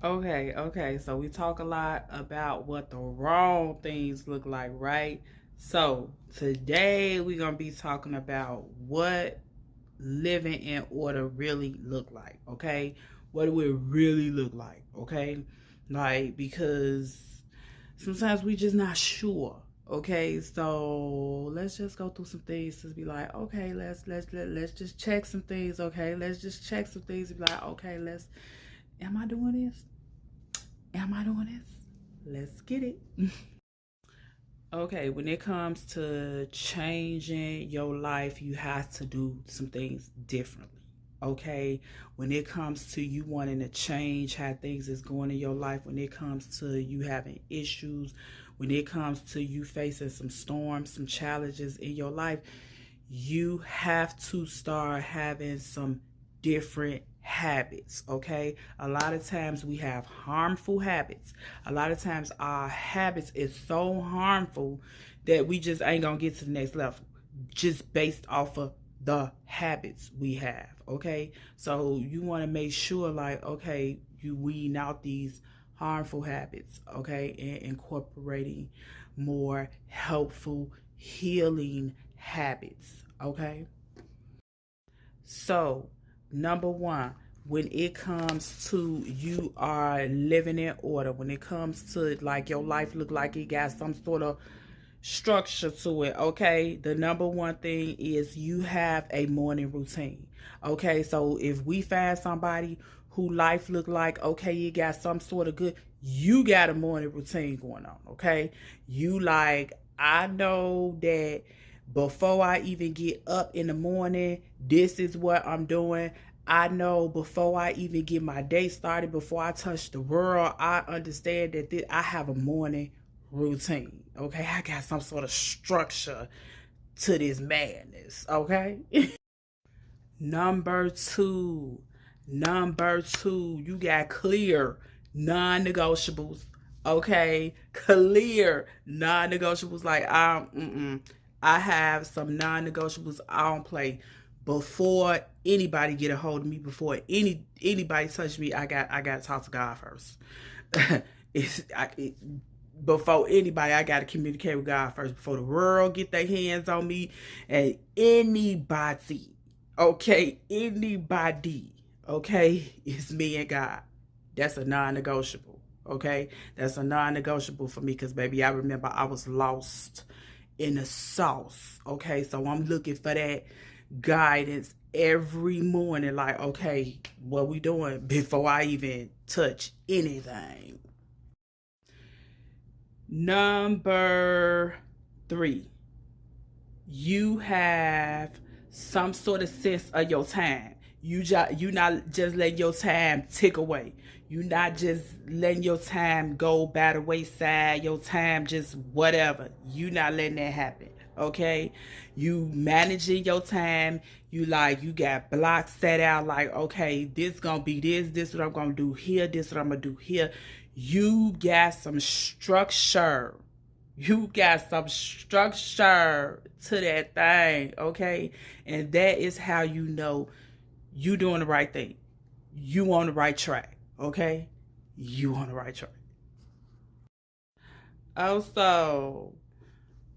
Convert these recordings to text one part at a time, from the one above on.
Okay. So we talk a lot about what the wrong things look like, right? So today we're gonna be talking about what living in order really look like, okay? What do it really look like, okay? Like because sometimes we just not sure. Okay, so let's just go through some things to be like, okay, let's just check some things, okay? Let's just check some things and be like, okay, let's am I doing this? Am I doing this? Let's get it. Okay, when it comes to changing your life, you have to do some things differently. Okay, when it comes to you wanting to change how things is going in your life, when it comes to you having issues, when it comes to you facing some storms, some challenges in your life, you have to start having some different habits. Okay, a lot of times we have harmful habits. A lot of times our habits is so harmful that we just ain't gonna get to the next level just based off of the habits we have. Okay, so you want to make sure like, okay, you wean out these harmful habits, okay, and incorporating more helpful healing habits. Okay, so number one, when it comes to you are living in order, when it comes to like your life look like it got some sort of structure to it, okay, the number one thing is you have a morning routine. Okay, so if we find somebody who life look like, okay, you got some sort of good, you got a morning routine going on. Okay, you like, I know that before I even get up in the morning, this is what I'm doing. I know before I even get my day started, before I touch the world, I understand that I have a morning routine. Okay, I got some sort of structure to this madness. Okay. Number two, you got clear non-negotiables. Okay, clear non-negotiables. Like I have some non-negotiables I don't play. Before anybody get a hold of me, before anybody touch me, I got to talk to God first. it's I, it, Before anybody, I got to communicate with God first. Before the world get their hands on me, and anybody, okay, anybody, okay, it's me and God. That's a non-negotiable. Okay, that's a non-negotiable for me because baby, I remember I was lost in the sauce. Okay, so I'm looking for that guidance every morning. Like, okay, what we doing before I even touch anything? Number three, you have some sort of sense of your time. You not just letting your time tick away. You not just letting your time go by the wayside. Your time just whatever. You not letting that happen. Okay, you managing your time. You like you got blocks set out. Like, okay, this gonna be this. This what I'm gonna do here. This what I'm gonna do here. You got some structure. You got some structure to that thing, okay? And that is how you know you doing the right thing. You on the right track, okay? You on the right track. Also,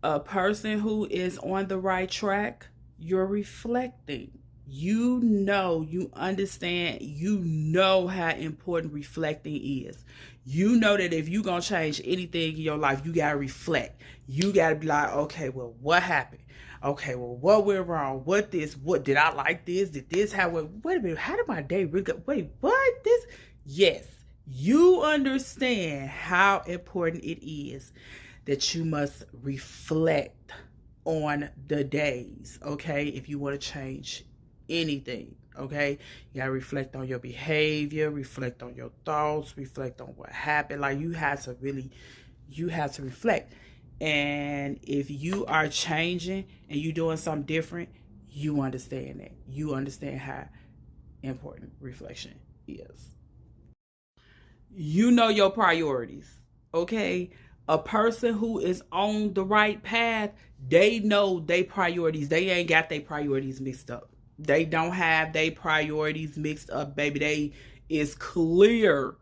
a person who is on the right track, you're reflecting. You understand, you know how important reflecting is. You know that if you're going to change anything in your life, you got to reflect. You got to be like, okay, well, what happened? Okay, well, what went wrong? What did I like this? Did this happen? Wait a minute, how did my day really go? Wait, what? This? Yes, you understand how important it is that you must reflect on the days, okay? If you want to change anything, okay? You gotta reflect on your behavior, reflect on your thoughts, reflect on what happened. Like you have to reflect. And if you are changing and you doing something different, you understand that. You understand how important reflection is. You know your priorities, okay? A person who is on the right path, they know their priorities. They ain't got their priorities mixed up. They don't have their priorities mixed up, baby. They is clear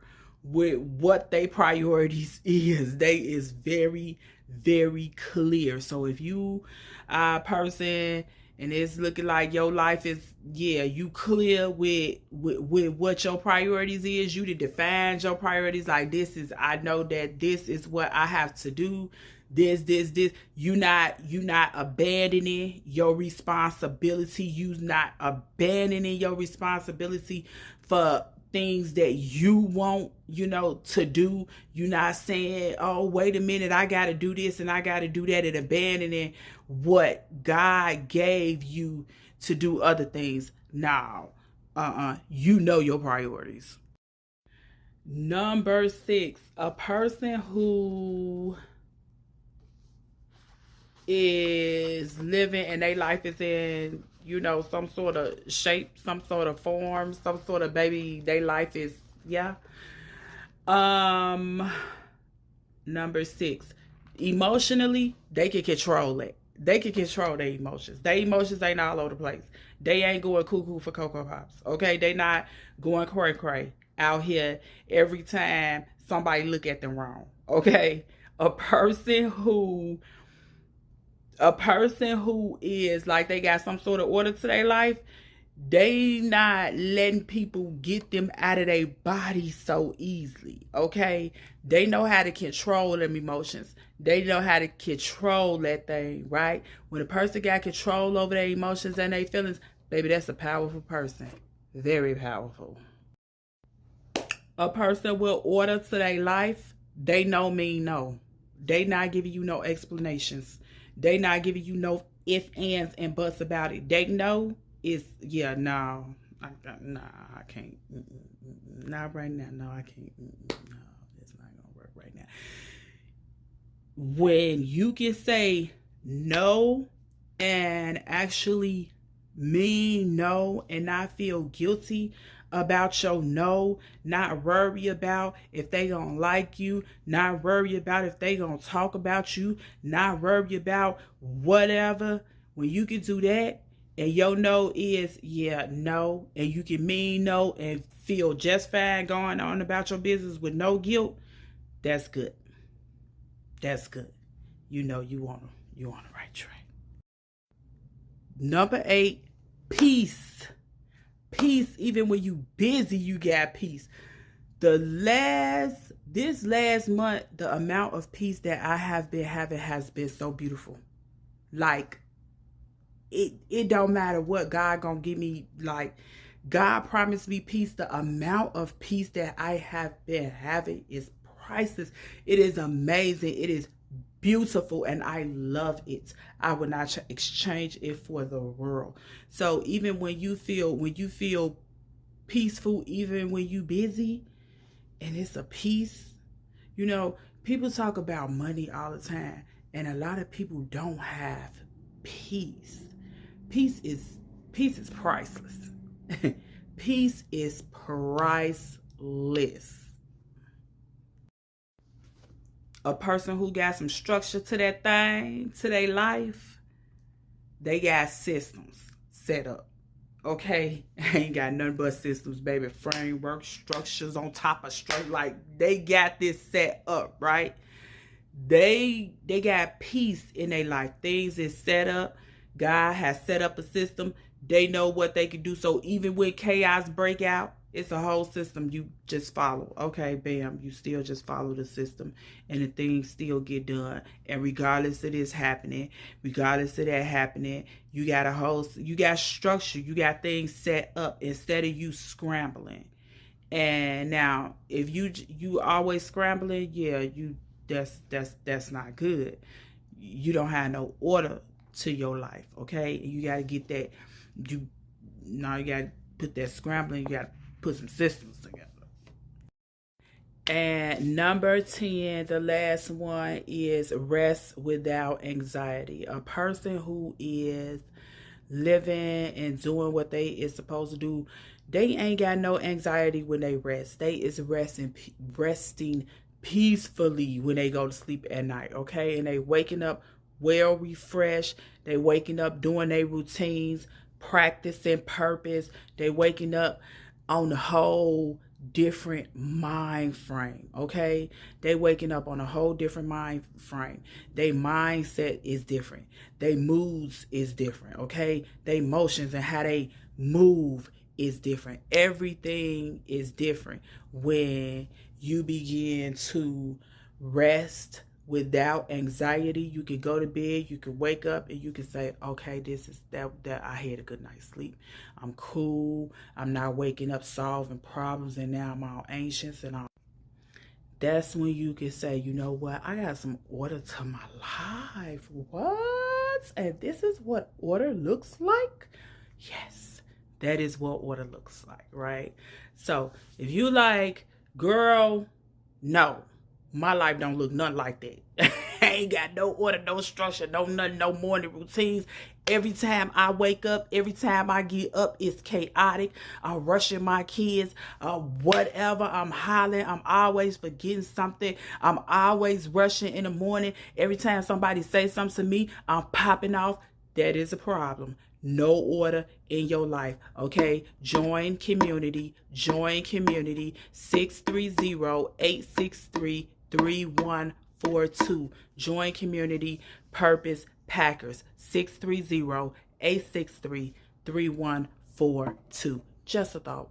with what they priorities is. They is very, very clear. So if you are a person and it's looking like your life is, yeah, you clear with what your priorities is, you to define your priorities. Like, this is, I know that this is what I have to do. This. You not abandoning your responsibility. You not abandoning your responsibility for things that you want, to do. You not saying, oh, wait a minute, I got to do this and I got to do that, and abandoning what God gave you to do other things. Now, you know your priorities. Number 6, a person who is living and their life is in, some sort of shape, some sort of form, some sort of, baby, their life is, yeah. Number 6, emotionally, they can control it. They can control their emotions. Their emotions ain't all over the place. They ain't going cuckoo for Cocoa Pops. Okay? They not going cray cray out here every time somebody look at them wrong. Okay? A person who is like they got some sort of order to their life, they not letting people get them out of their body so easily. Okay? They know how to control them emotions. They know how to control that thing, right? When a person got control over their emotions and their feelings, baby, that's a powerful person. Very powerful. A person with order to their life, they know mean no. They not giving you no explanations. They not giving you no ifs, ands, and buts about it. They know is, yeah, no. I can't. Not right now. No, I can't. No, it's not going to work right now. When you can say no and actually mean no and not feel guilty about your no, not worry about if they gonna like you, not worry about if they gonna talk about you, not worry about whatever. When you can do that and your no is, yeah, no, and you can mean no and feel just fine going on about your business with no guilt, that's good. That's good. You on the right track. Number 8, peace. Peace. Even when you busy, you got peace. This last month, the amount of peace that I have been having has been so beautiful. Like, it don't matter what God gonna give me. Like, God promised me peace. The amount of peace that I have been having is priceless. It is amazing. It is beautiful, and I love it. I would not exchange it for the world. So even when you feel peaceful, even when you busy, and it's a peace, people talk about money all the time, and a lot of people don't have peace. Peace is priceless. Peace is priceless. A person who got some structure to that thing, to their life, they got systems set up. Okay? I ain't got nothing but systems, baby. Framework, structures on top of structure. Like, they got this set up, right? They got peace in their life. Things is set up. God has set up a system. They know what they can do. So even when chaos break out, it's a whole system you just follow. Okay, bam, you still just follow the system and the things still get done. And regardless of this happening, regardless of that happening, you got structure, you got things set up instead of you scrambling. And now, if you always scrambling, yeah, that's not good. You don't have no order to your life, okay? You got to get that. You got to put that scrambling. You got to put some systems together. And number 10, the last one, is rest without anxiety. A person who is living and doing what they is supposed to do, they ain't got no anxiety when they rest. They is resting peacefully when they go to sleep at night, okay? And they waking up well refreshed. They waking up doing their routines, practicing purpose. They waking up on the whole different mind frame, okay? They waking up on a whole different mind frame. Their mindset is different. Their moods is different, okay? Their emotions and how they move is different. Everything is different when you begin to rest without anxiety. You can go to bed, you can wake up, and you can say, okay, this is that I had a good night's sleep. I'm cool. I'm not waking up solving problems, and now I'm all anxious and all. That's when you can say, you know what, I got some order to my life. What? And this is what order looks like? Yes, that is what order looks like, right? So if you like, girl, no, my life don't look nothing like that. I ain't got no order, no structure, no nothing, no morning routines. Every time I wake up, every time I get up, it's chaotic. I'm rushing my kids, whatever. I'm hollering. I'm always forgetting something. I'm always rushing in the morning. Every time somebody says something to me, I'm popping off. That is a problem. No order in your life, okay? Join community. 630-863-3142. Join community. Purpose Packers. 630-863-3142. Just a thought.